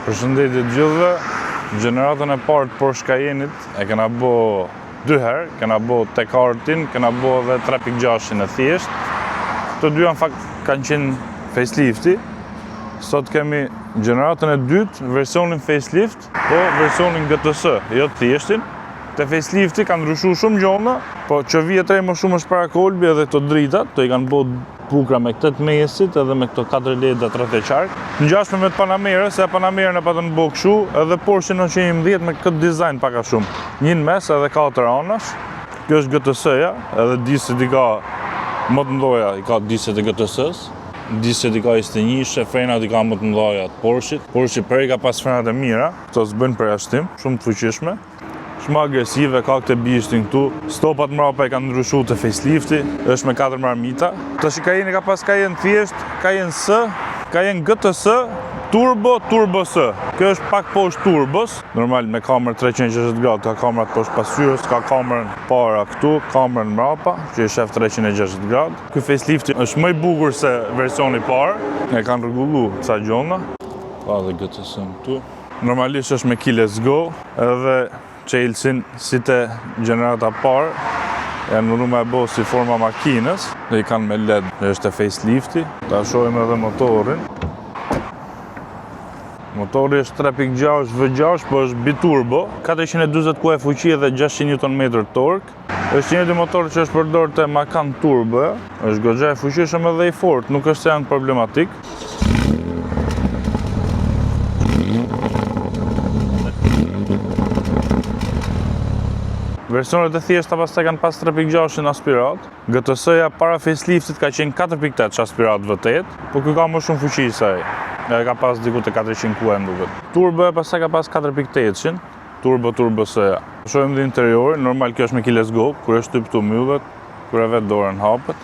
Përshëndetje të gjithëve, gjeneratën e parë të Porsche Cayenne'it e kena bo 2 herë, kena bo tek Artin, kena bo edhe 3.6 e thjesht. Këto dy në fakt kanë qenë facelifti. Sot kemi gjeneratën e dytë, versionin facelift, po versionin GTS, jo të thjeshtin. Te facelifti kanë ndryshuar shumë gjona, po që vjet më shumë është para kolbi edhe këto dritat, to i kanë bo bukra me këtë mesit edhe me këto 4 leda 30 qark. Ngjashme me të Panamera, se Panamerën e patën bo kështu, edhe Porsche 911 me këtë dizajn paka shumë. Një në mes edhe 4 anash. Kjo është GTS-ja, edhe diset i ka më të mdoja, i ka diset e GTS-s. Diset i ka 21, frenat i ka më të mdoja të Porsche-it. Porsche prej ka pas frenat e mira, këto s'bën përjashtim, shumë të fuqishme. Shumë agresive, ka këtë bishtin këtu. Stopat mrapa i kanë ndryshu të facelifti, është me 4 marmita. Tash Cayenne ka pas Cayenne thjesht, Cayenne S, Cayenne GTS, Turbo, Turbo S. Kjo është pak poshtë turbos, normal me kamerë 360 gradë, ka kamerat poshtë pasyrës, ka kamerën para këtu, kamerën mrapa, që është shef 360 gradë. Ky facelifti është më i bukur se versioni parë, e kanë rregullu ca gjona. Ka dhe GTS-n këtu. Normalisht është me keyless go, edhe Chelsea si te gjenerata parë, janë mënu me bo si forma makinës, dhe i kanë me LED, dhe është e facelifti. Ta shohim edhe motorin. Motori është 3.6 V6, po është biturbo, 420 kuaj fuqi dhe 600 Nm tork. Është një motor që është përdor te Macan Turbo, është goxha e fuqishëm edhe i fortë, nuk është se janë problematik. Versionet e thjeshta pastaj kanë pas 3.6 aspirat. GTS-ja para faceliftit ka qenë 4.8 aspirat V8, po ky ka më shumë fuqi se ai. Ka pas diku te 400 kuaj më duket. Turbo pastaj ka pas 4.8, Turbo S-ja. Shohim dhe interiorin, normal kjo është me keyless go, kur është typ këtu mbyllet, kur e vet dorën hapet.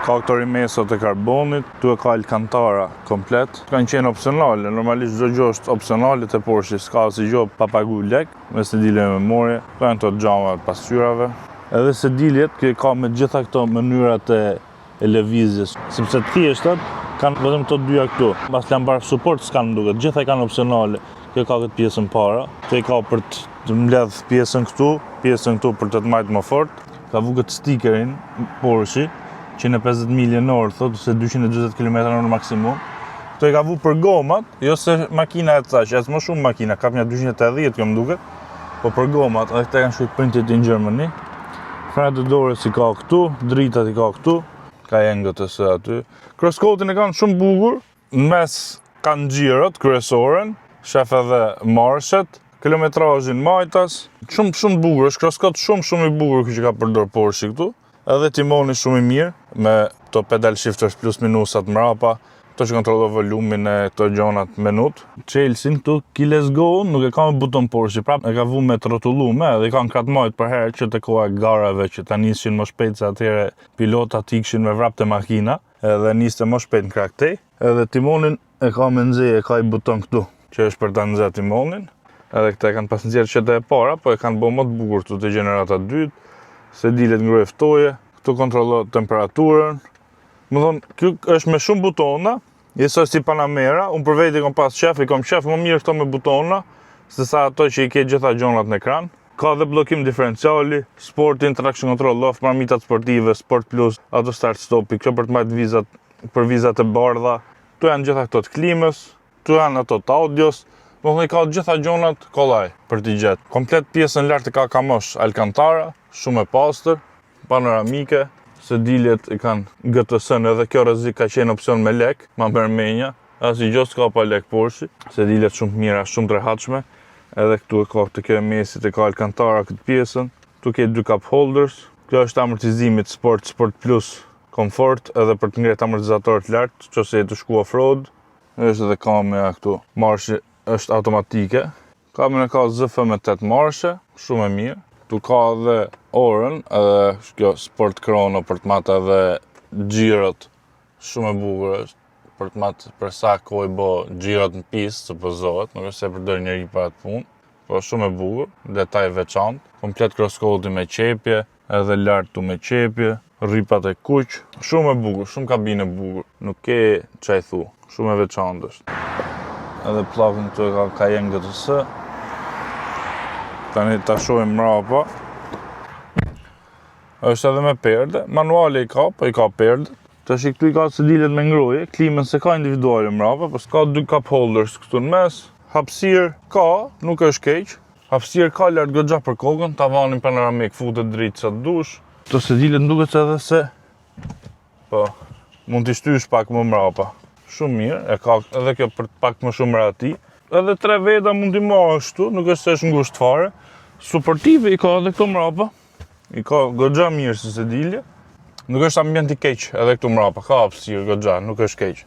Ka këto rimesot e karbonit, tu e ka Alcantara komplet. Kanë qenë opsionale, normalisht çdo gjë është opsionale te Porsche, s'ka si gjë pa pagu lek, me sedile me memorie, kanë këto xhama të pasqyrave. Edhe sediljet që ka me gjitha këto mënyrat e lëvizjes, sepse të thjeshtat kanë vetëm këto dyja këtu. Mbas lambar support s'kanë duket, gjitha i kanë opsionale. Kjo ka këtë pjesën para, kjo i ka për të mbledh pjesën këtu për të majtë më fort. Ka vu këtë stikerin Porsche, 150 milje në orë, thotë se 220 km/h maksimum. Këto i ka vu për gomat, jo se makina e thash, as më shumë makina, ka një 280 kjo më duket, po për gomat, edhe këta kanë shkruar printed in Germany. Frenat e dorës i ka këtu, dritat i ka këtu, Cayenne GTS aty. Crosscoatin e kanë shumë bukur, në mes kanë xhirot kryesorën, shef edhe marshet, kilometrazhin majtas, shumë bukur, është crosscoat shumë i bukur që ka përdor Porsche këtu. Edhe timoni shumë i mirë, me to pedal shifters plus minusat mrapa, to që kontrollon volumin e këto gjonat menut. Chelsea këtu keyless go, nuk e ka me buton Porsche, prap e ka vu me të rrotullume, edhe i kanë kratmajt për herë që të koha garave që ta nishin më shpejt se atyre pilotat ikshin me vrap të makina, edhe niste më shpejt në kraktej. Edhe timonin e ka me nxej, e ka i buton këtu, që është për ta nxjerr timonin. Edhe këta e kanë pas nxjerr çete e para, po e kanë bë më të bukur këtu te gjenerata dytë. Sedilet ngrojë ftoje, këtu kontrollon temperaturën. Më thonë, kjo është me shumë butona, njësoj si Panamera, unë për vetë i kom pas qef, i kom qef më mirë këto me butona, se sa ato që i ke gjitha gjonat në ekran. Ka dhe blokim diferenciali, sportin, traction control off, marmitat sportive, sport plus, auto start stopi, kjo për të majtë vizat, për vizat e bardha. Tu janë gjitha këto të klimës, tu janë ato të audios, më thonë i ka gjitha gjonat kollaj për t'i gjetë. Komplet pjesën lartë ka kamosh Alcantara, shumë e pastër, panoramike, sediljet i kanë GTS-n, edhe kjo rrezik ka qenë opsion me lek, ma mërmenja, asnjë gjë s'ka pa lek Porsche. Sediljet shumë mira, shumë të rehatshme, edhe këtu e ka të kjo e mesit e ka Alcantara këtë pjesën, tu ke 2 cup holders, kjo është amortizimit Sport Plus Comfort, edhe për të ngretë amortizatorët lartë, që se të shku off-road, është edhe kamera këtu, marshe është automatike, kamera ka ZF me 8 marshe, shumë e mirë. Tu ka dhe orën, edhe kjo Sport Chrono për të matë edhe gjirot, shumë e bukur është. për sa kohë bo xhirot në pistë, suppozohet, nuk është se përdor njëri për atë punë, po shumë e bukur, detaj veçantë, komplet crosscode me qepje, edhe lartu me qepje, rripat e kuq, shumë e bukur, shumë kabinë e bukur, nuk ke çaj thu, shumë e veçantë është. Edhe pllakun këtu e ka Cayenne GTS. Tani ta shohim mrapa. Është edhe me perde, manuali i ka perde. Tash këtu i ka sedilet me ngroje, klimën se ka individuale mrapa, po s'ka 2 cup holders këtu në mes. Hapësirë ka, nuk është keq. Hapësirë ka lart goxha për kokën, tavanin panoramik futet drejt sa dush. Këto sedilet duket edhe se po mund t'i shtysh pak më mrapa. Shumë mirë, e ka edhe kjo për pak më shumë rati. Edhe 3 veta mund t'i marrë ashtu, nuk është se është ngusht fare. Suportive i ka edhe këto mrapa. I ka goxha mirë si sedilje. Nuk është ambient i keq edhe këtu mrapa, ka hapësirë goxha, nuk është keq.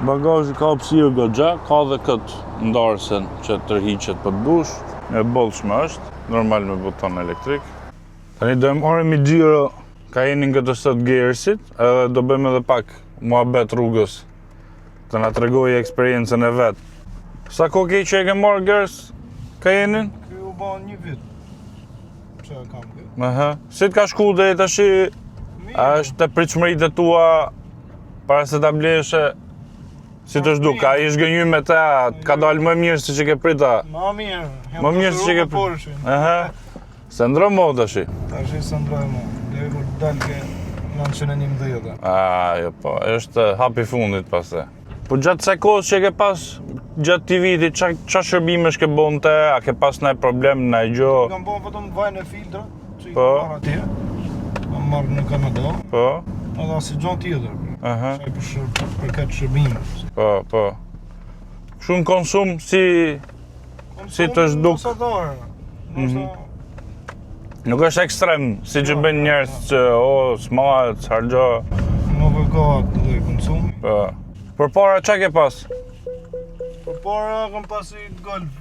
Bagazhi ka hapësirë goxha, ka edhe këtë ndarësen që tërhiqet për dush. E bollshme është, normal me buton elektrik. Tani do e marrim i xhiro Cayenne GTS Gearsit, edhe do bëjmë edhe pak muhabet rrugës. Të na tregojë eksperiencën e vet. Sa kohë ke që e ke marrë Gears Cayenne-in? Ky u bën 1 vit. Çfarë kam këtu? Aha. Si të ka shku deri tash? A është të pritshmëritë tua para se ta bleshe? Si të zhduk, a i shgënjy me ta, ka dalë më mirë se që ke prita? Më mirë. Më mirë se që ke prita? Aha. Se ndro mo tash? Tash se ndroj mo. Deri kur dalë ke 911. Jo po, është hapi fundit pastaj. Po gjatë kësaj kohës që ke pas, gjatë këtij viti, qa shërbimesh ke bonte, a ke pas ndonjë problem, ndonjë gjë? Kam bën vetëm vajin e filtra, që i Po. kam marrë atje. Kam marrë në Kanada. Po. Edhe asnjë gjë tjetër. Aha. Për këtë shërbim. Po. Shumë konsum si të zhduk. Nuk është ekstrem, si që bën njerëz që smahet, harxho. Nuk e ka atë lloj konsumi. Po. Përpara çka ke pas? Përpara kam pasi Golf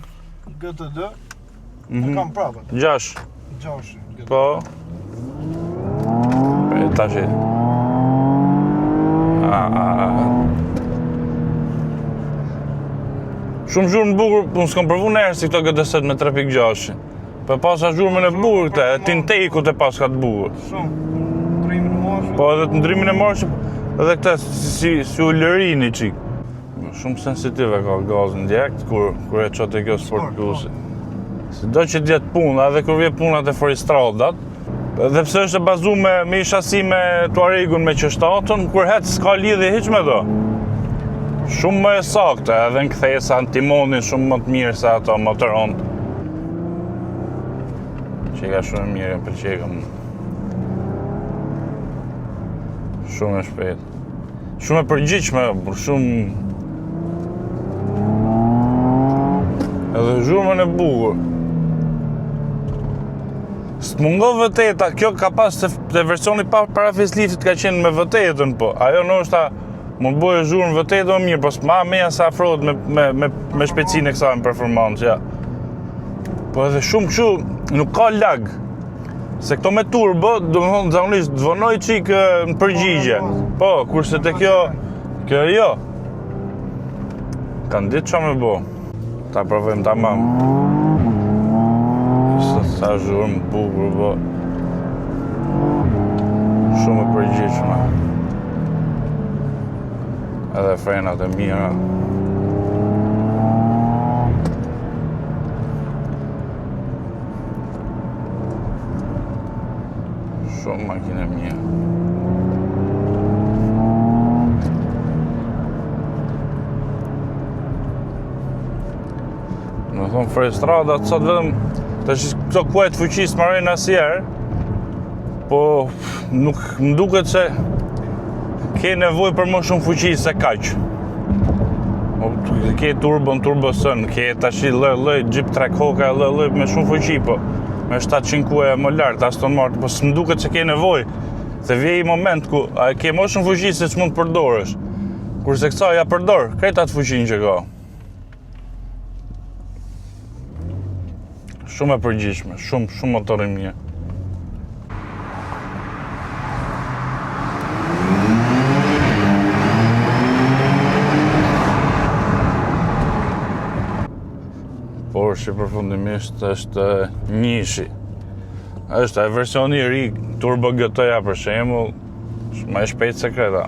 GT2. E kam prapë. 6. 6. Po. E tash. Shumë zhurmë bukur, unë s'kam provu njerë si këto GT7 me 3.6. Po pasha zhurmën e bukur këte, e tintekut e pas ka të bukur. Shumë, ndrimin e marshë. Po edhe të ndrimin e marshë, edhe këte si u lërini qik. Shumë sensitive ka gazin direkt, kur e qote kjo sport plusi. Si do që t'jetë puna, edhe kur vje punat e Forestradat, edhe pse është e bazu me shasi me Tuaregun me qështatën, kur hec s'ka lidhje hiq me do. Shumë më e sakte, edhe në kthesa në timonin shumë më të mirë se ato motoronët. Qeka shumë e mirë, për qekëm. Shumë e shpejt. Shumë e përgjigjshme, por shumë... Edhe zhurmën e bukur. S'mungo vëteta, kjo ka pas të versioni para faceliftit ka qenë me vëtetën, po. Ajo nështë mund bëjë zhurmë vëtetë më mirë, po s'ma meja se afrohet me shpejtësinë e kësaj performancë, ja. Po edhe shumë kështu, nuk ka lag. Se këto me turbo, domethënë zakonisht zvonoj çik në përgjigje. Po, kurse te kjo jo. Kanë ditë çfarë më bë. Ta provojmë tamam. Sa zhurmë bukur, po. Shumë e përgjigjshme. Edhe frenat e mira. Shumë makinë e mirë. Në thonë Forestradat sot vetëm tash këto kuajt fuqisë marrin asnjëherë, po nuk më duket se ke nevojë për më shumë fuqi se kaq. Ke turbosën, ke tash lloj Jeep Trackhawk lloj me shumë fuqi, po me 700 kuaj më lart Aston Martin, po s'm duket se ke nevojë. Se vjen një moment ku ke më shumë fuqi se ç'mund të përdorësh. Kurse kësa ja përdor, krejt atë fuqinë që ka. Shumë e përgjithshme, shumë motor i mirë. Porsche përfundimisht është njëshi. Është e versioni i ri Turbo GT-ja për shembull, është më e shpejtë se Creta.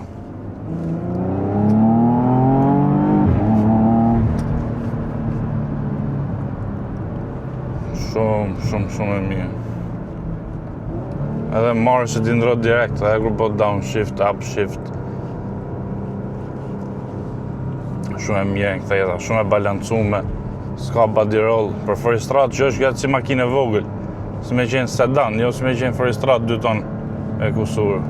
Shumë e mirë. Edhe marrë që ti ndrot direkt, edhe kur po downshift, upshift. Shumë e mirë në këtë jeta, shumë e balancume. S'ka body-roll, për forestrat që është gjatë si makinë e vogël. Si me qenë sedan, jo si me qenë forestrat 2 ton e kusur.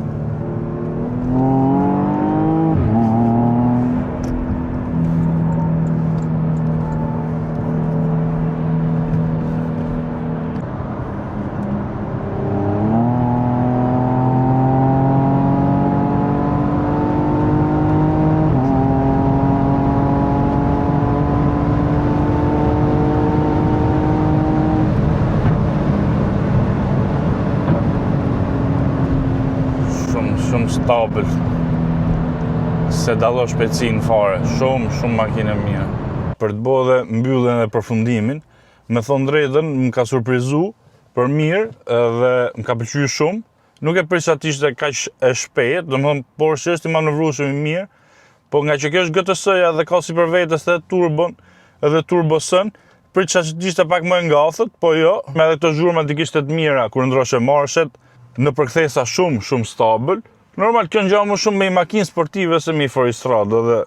Shumë stabil, se dallo shpejtësinë fare, shumë makinë e mirë. Për të bërë dhe mbylljen e përfundimin, me thonë drejtën, më ka surprizu për mirë dhe më ka pëlqyer shumë. Nuk e prisja të ishte kaq e shpejtë, domethënë Porsche është i manevrueshëm i mirë, po nga që kjo është GTS-ja dhe ka sipërvetes edhe turbon, edhe turbosën, prisja që të ishte pak më e ngathët, po jo, me edhe këto zhurma të kishte të mira kur ndroshe marshet, në përkthesa shumë stabil. Normal, kjo ngjan më shumë me makinë sportive se me forestradë dhe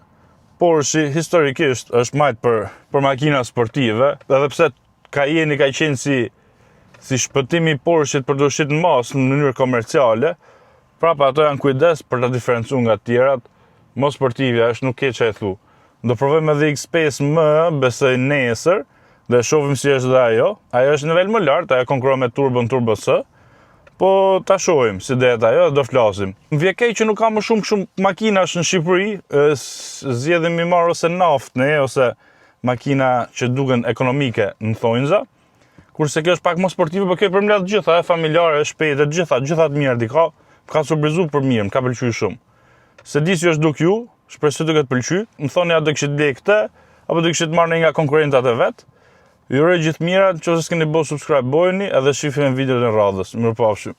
Porsche historikisht është majt për makina sportive, edhe pse Cayenne ka qenë si shpëtimi i Porsche-t për të ushqit në masë në mënyrë komerciale, prapa ato janë kujdes për ta diferencuar nga të tjerat, mos sportivja është nuk ke që e thu. Do provojmë edhe X5 më, besoj nesër, dhe shohim si është dhe ajo. Ajo është nivel më lartë, ajo konkuron me Turbo S, po ta shohim si det ajo, do flasim. Më vjen keq që nuk ka më shumë makinash në Shqipëri, zgjedhim mi marr ose naftë ne, ose makina që duken ekonomike në thonjza, kurse kjo është pak më sportive, por kjo për mbledh gjitha, e familjare, e shpejtë, gjitha të mira ka surprizu për mirë, më ka pëlqyer shumë. Se di si është duk ju, shpresoj të ketë pëlqyer. Më thoni a do kishit blej këtë, apo do kishit marrë nga konkurrentat e vet. Ju uroj gjithë mirat, nëse s'keni bërë subscribe bëjeni edhe shihni videot e radhës. Mirupafshim.